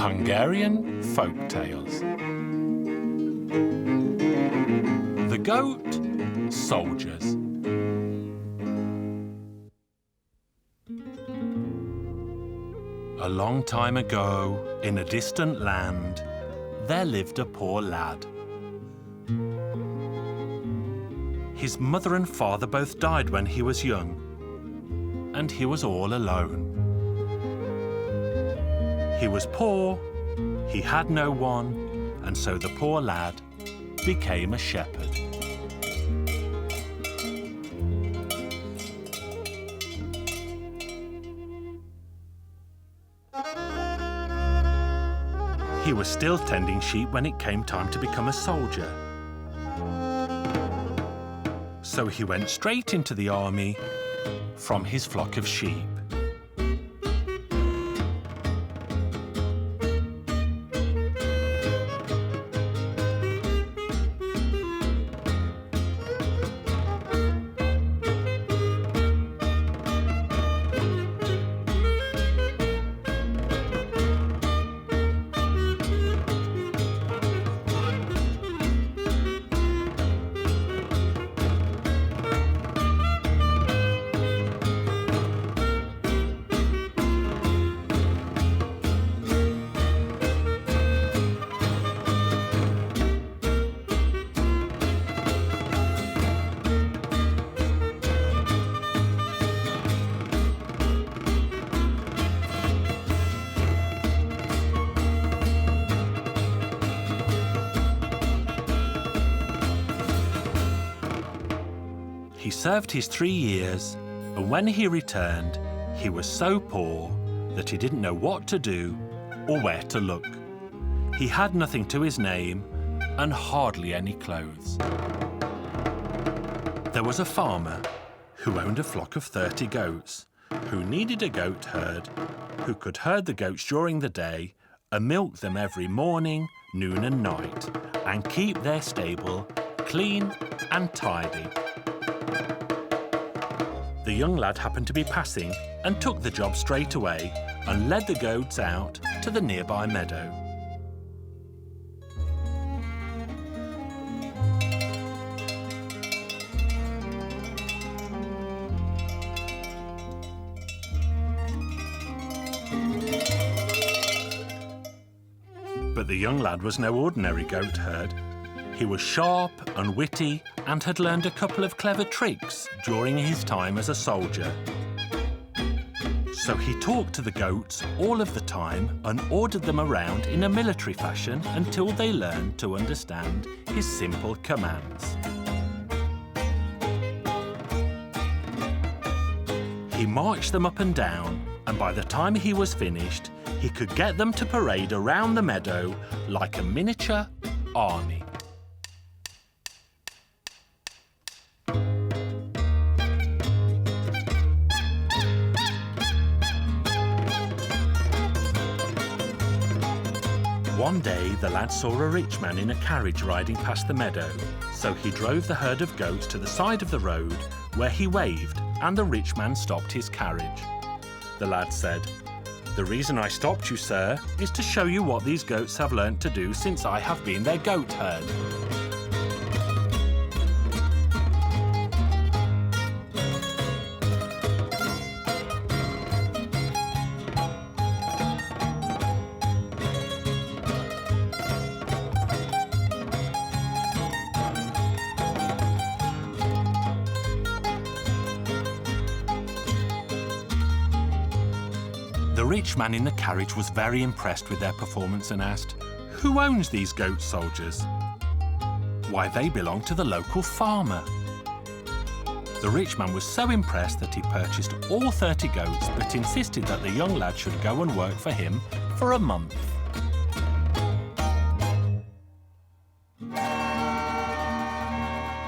Hungarian folk tales. The Goat Soldiers. A long time ago, in a distant land, there lived a poor lad. His mother and father both died when he was young, and he was all alone. He was poor, he had no one, and so the poor lad became a shepherd. He was still tending sheep when it came time to become a soldier. So he went straight into the army from his flock of sheep. He served his 3 years, and when he returned, he was so poor that he didn't know what to do or where to look. He had nothing to his name and hardly any clothes. There was a farmer who owned a flock of 30 goats, who needed a goat herd, who could herd the goats during the day and milk them every morning, noon and night, and keep their stable clean and tidy. The young lad happened to be passing and took the job straight away and led the goats out to the nearby meadow. But the young lad was no ordinary goat herd. He was sharp and witty and had learned a couple of clever tricks during his time as a soldier. So he talked to the goats all of the time and ordered them around in a military fashion until they learned to understand his simple commands. He marched them up and down, and by the time he was finished, he could get them to parade around the meadow like a miniature army. One day, the lad saw a rich man in a carriage riding past the meadow, so he drove the herd of goats to the side of the road, where he waved, and the rich man stopped his carriage. The lad said, "The reason I stopped you, sir, is to show you what these goats have learnt to do since I have been their goat herd." The rich man in the carriage was very impressed with their performance and asked, "Who owns these goat soldiers?" "Why, they belong to the local farmer." The rich man was so impressed that he purchased all 30 goats but insisted that the young lad should go and work for him for a month.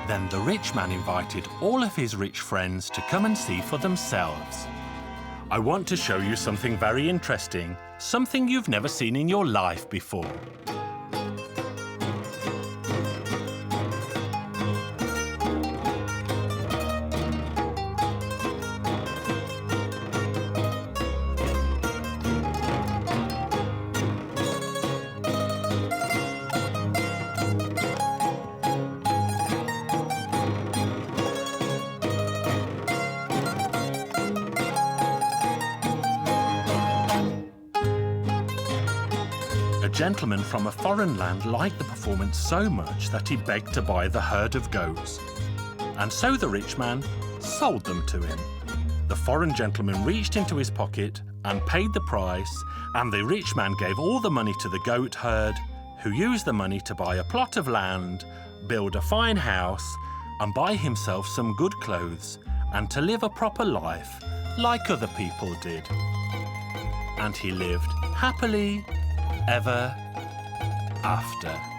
Then the rich man invited all of his rich friends to come and see for themselves. "I want to show you something very interesting, something you've never seen in your life before." gentleman from a foreign land liked the performance so much that he begged to buy the herd of goats. And so the rich man sold them to him. The foreign gentleman reached into his pocket and paid the price, and the rich man gave all the money to the goat herd, who used the money to buy a plot of land, build a fine house, and buy himself some good clothes, and to live a proper life like other people did. And he lived happily ever after.